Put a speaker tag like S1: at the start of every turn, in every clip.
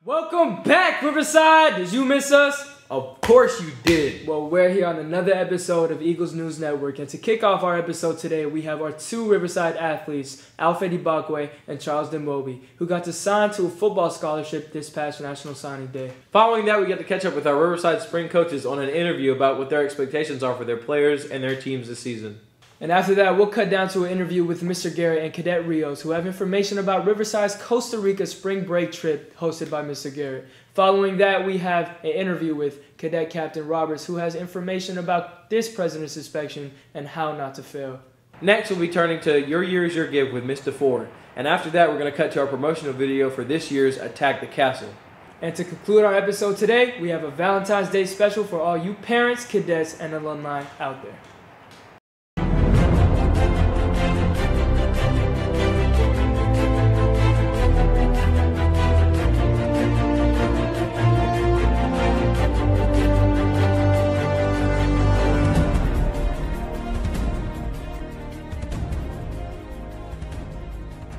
S1: Welcome back, Riverside! Did you miss us?
S2: Of course you did.
S1: Well, we're here on another episode of Eagles News Network, and to kick off our episode today, we have our two Riverside athletes, Alfred Ibakwe and Charles Demobi, who got to sign to a football scholarship this past National Signing Day.
S2: Following that, we get to catch up with our Riverside spring coaches on an interview about what their expectations are for their players and their teams this season.
S1: And after that, we'll cut down to an interview with Mr. Garrett and Cadet Rios, who have information about Riverside's Costa Rica spring break trip hosted by Mr. Garrett. Following that, we have an interview with Cadet Captain Roberts, who has information about this President's Inspection and how not to fail.
S2: Next, we'll be turning to Your Year is Your Gift with Mr. Ford. And after that, we're going to cut to our promotional video for this year's Attack the Castle.
S1: And to conclude our episode today, we have a Valentine's Day special for all you parents, cadets, and alumni out there.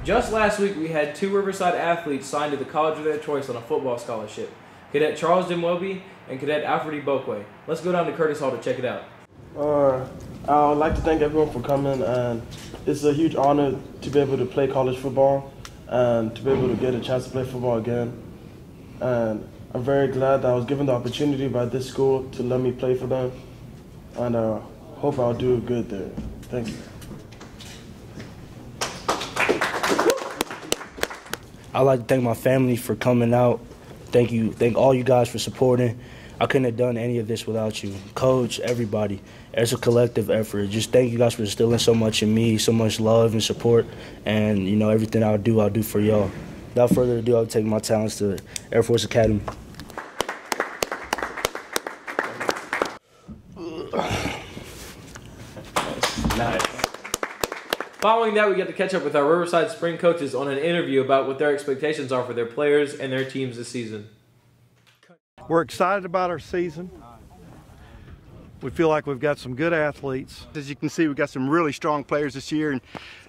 S2: Just last week, we had two Riverside athletes signed to the college of their choice on a football scholarship. Cadet Charles Demobi and Cadet Alfred Ibakwe. Let's go down to Curtis Hall to check it out.
S3: I would like to thank everyone for coming, and it's a huge honor to be able to play college football and to be able to get a chance to play football again. And I'm very glad that I was given the opportunity by this school to let me play for them, and I hope I'll do good there. Thank you.
S4: I'd like to thank my family for coming out. Thank all you guys for supporting. I couldn't have done any of this without you. Coach, everybody. It's a collective effort. Just thank you guys for instilling so much in me, so much love and support. And, everything I'll do for y'all. Without further ado, I'll take my talents to Air Force Academy.
S2: Nice. Following that, we get to catch up with our Riverside spring coaches on an interview about what their expectations are for their players and their teams this season.
S5: We're excited about our season. We feel like we've got some good athletes.
S6: As you can see, we've got some really strong players this year, and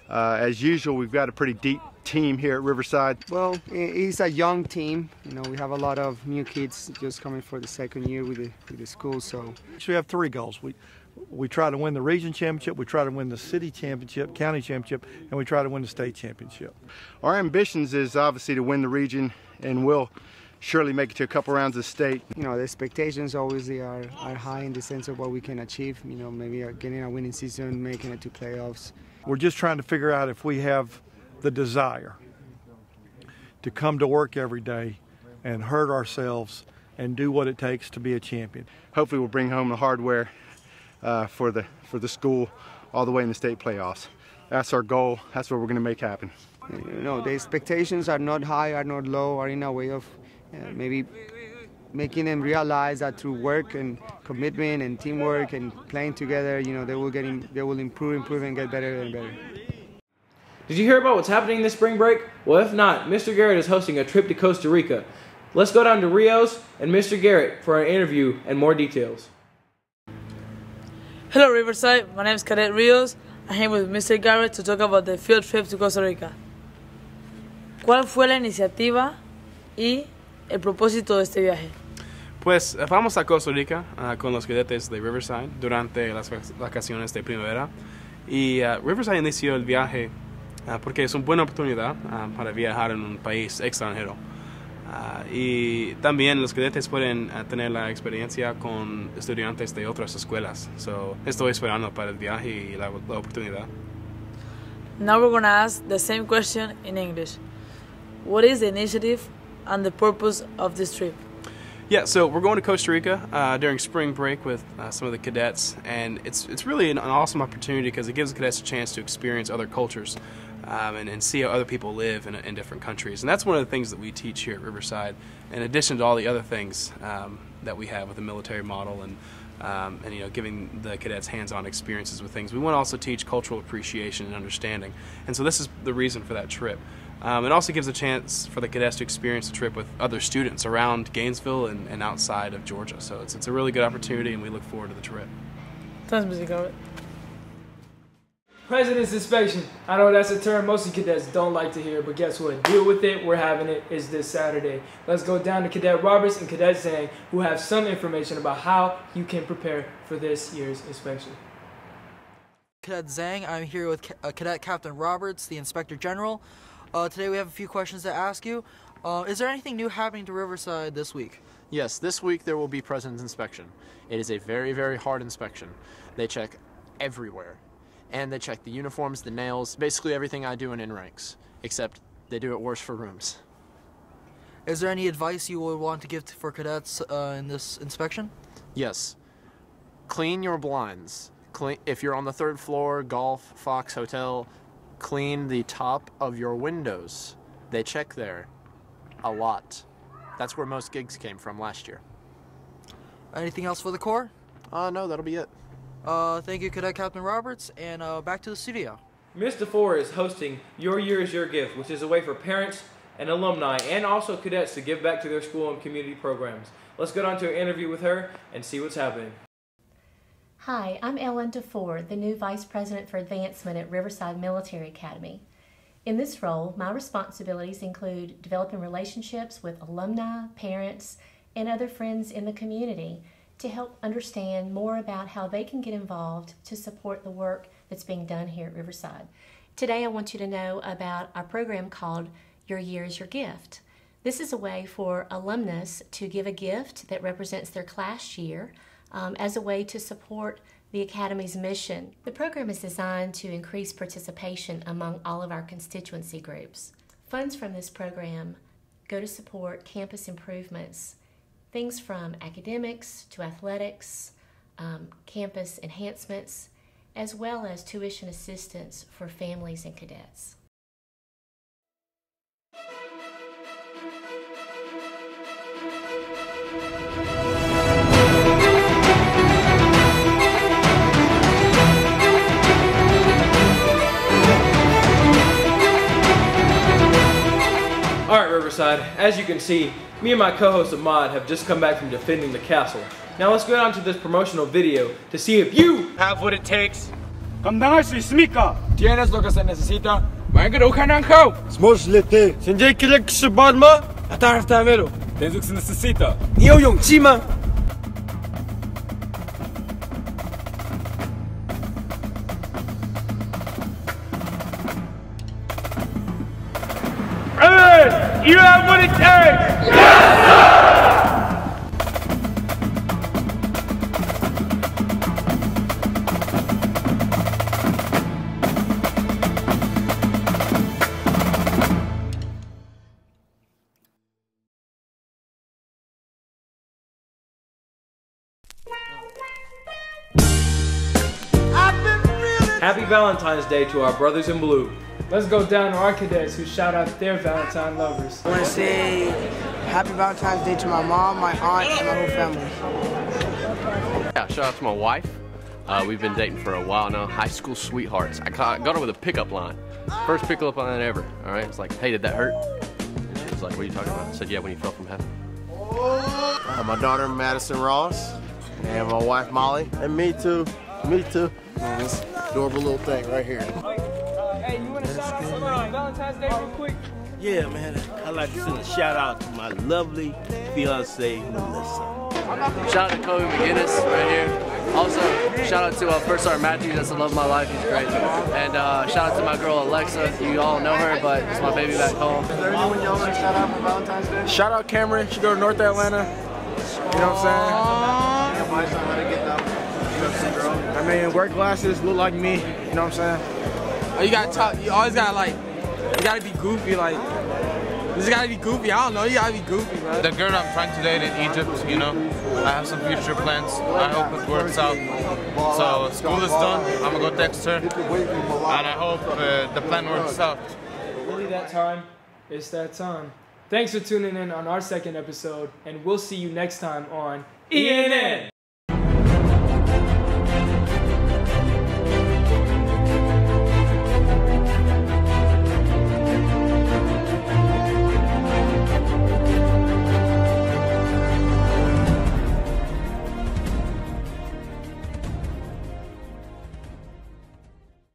S6: as usual, we've got a pretty deep team here at Riverside.
S7: Well, it's a young team. We have a lot of new kids just coming for the second year with the school. So
S5: we have three goals. We try to win the region championship, we try to win the city championship, county championship, and we try to win the state championship.
S6: Our ambitions is obviously to win the region, and we'll surely make it to a couple rounds of state.
S7: The expectations obviously are high in the sense of what we can achieve. Maybe getting a winning season, making it to playoffs.
S5: We're just trying to figure out if we have the desire to come to work every day and hurt ourselves and do what it takes to be a champion.
S6: Hopefully we'll bring home the hardware for the school all the way in the state playoffs. That's our goal. That's what we're going to make happen.
S7: The expectations are not high, are not low, are in a way of maybe making them realize that through work and commitment and teamwork and playing together, they will improve and get better and better.
S2: Did you hear about what's happening this spring break? Well, if not, Mr. Garrett is hosting a trip to Costa Rica. Let's go down to Rios and Mr. Garrett for our interview and more details.
S8: Hello Riverside, my name is Cadet Rios. I'm here with Mr. Garrett to talk about the field trip to Costa Rica. ¿Cuál fue la iniciativa y el propósito de este viaje?
S9: Pues vamos a Costa Rica con los cadetes de Riverside durante las vacaciones de primavera. Y Riverside inició el viaje porque es una buena oportunidad para viajar en un país extranjero. Y también los cadetes pueden tener la experiencia con estudiantes de otras escuelas. Estoy esperando para el viaje y la oportunidad.
S8: Now we're going to ask the same question in English. What is the initiative and the purpose of this trip?
S9: Yeah, so we're going to Costa Rica during spring break with some of the cadets, and it's really an awesome opportunity because it gives the cadets a chance to experience other cultures and see how other people live in different countries. And that's one of the things that we teach here at Riverside, in addition to all the other things that we have with the military model and giving the cadets hands-on experiences with things. We want to also teach cultural appreciation and understanding, and so this is the reason for that trip. It also gives a chance for the cadets to experience a trip with other students around Gainesville and outside of Georgia. So it's a really good opportunity, and we look forward to the trip.
S8: Thanks, Mr. Garrett.
S1: President's inspection. I know that's a term most of cadets don't like to hear, but guess what? Deal with it. We're having it. It's this Saturday. Let's go down to Cadet Roberts and Cadet Zhang, who have some information about how you can prepare for this year's inspection.
S10: Cadet Zhang, I'm here with Cadet Captain Roberts, the Inspector General. Today we have a few questions to ask you. Is there anything new happening to Riverside this week?
S11: Yes, this week there will be President's inspection. It is a very, very hard inspection. They check everywhere. And they check the uniforms, the nails, basically everything I do in ranks, except they do it worse for rooms.
S10: Is there any advice you would want to give for cadets in this inspection?
S11: Yes. Clean your blinds. If you're on the 3rd floor, Golf, Fox Hotel, clean the top of your windows. They check there a lot. That's where most gigs came from last year.
S10: Anything else for the Corps?
S11: No, that'll be it.
S10: Thank you, Cadet Captain Roberts, and back to the studio.
S2: Ms. DeFore is hosting Your Year is Your Gift, which is a way for parents and alumni and also cadets to give back to their school and community programs. Let's go down to an interview with her and see what's happening.
S12: Hi, I'm Ellen DeFore, the new Vice President for Advancement at Riverside Military Academy. In this role, my responsibilities include developing relationships with alumni, parents, and other friends in the community to help understand more about how they can get involved to support the work that's being done here at Riverside. Today I want you to know about our program called Your Year is Your Gift. This is a way for alumnus to give a gift that represents their class year as a way to support the Academy's mission. The program is designed to increase participation among all of our constituency groups. Funds from this program go to support campus improvements, things from academics to athletics, campus enhancements, as well as tuition assistance for families and cadets.
S2: All right, Riverside, as you can see, me and my co-host Ahmad have just come back from defending the castle. Now let's go down to this promotional video to see if you have what it takes.
S13: Tienes lo que se necesita. Smosh-lete. Sanjay kilek shabalma. Ataraf tamelo. Tens o que se necessita. Eu yung chima.
S14: You have what it takes! Yes, sir!
S2: Happy Valentine's Day to our brothers in blue.
S1: Let's go down to our cadets who shout out their Valentine lovers.
S15: I want to say Happy Valentine's Day to my mom, my aunt, and my whole family.
S16: Yeah, shout out to my wife. We've been dating for a while now. High school sweethearts. I got her with a pickup line. First pickup line ever. All right. It's like, hey, did that hurt? She's like, what are you talking about? I said, yeah, when you fell from heaven.
S17: My daughter Madison Ross, and my wife Molly, and me too. Me too. And this adorable little thing right here.
S1: Hey, you want to shout out someone on Valentine's Day real quick?
S18: Yeah, man. I'd like to send a shout out to my lovely fiance, Melissa.
S16: Shout out to Kobe McGinnis right here. Also, shout out to First Sergeant Matthews. That's the love of my life. He's great. And shout out to my girl Alexa. You all know her, but it's my baby back home.
S17: Is there anyone y'all want to shout out for Valentine's Day?
S13: Shout out Cameron. She go to North Atlanta. You know what I'm saying? I mean, wear glasses, look like me. You know what I'm saying?
S19: You gotta talk. You always gotta you gotta be goofy. Like, you just gotta be goofy. I don't know. You gotta be goofy, man.
S20: The girl I'm trying to date in Egypt, you know, I have some future plans. I hope it works out. So school is done. I'm gonna go text her, and I hope the plan works out.
S1: Really, that time? It's that time. Thanks for tuning in on our second episode, and we'll see you next time on ENN.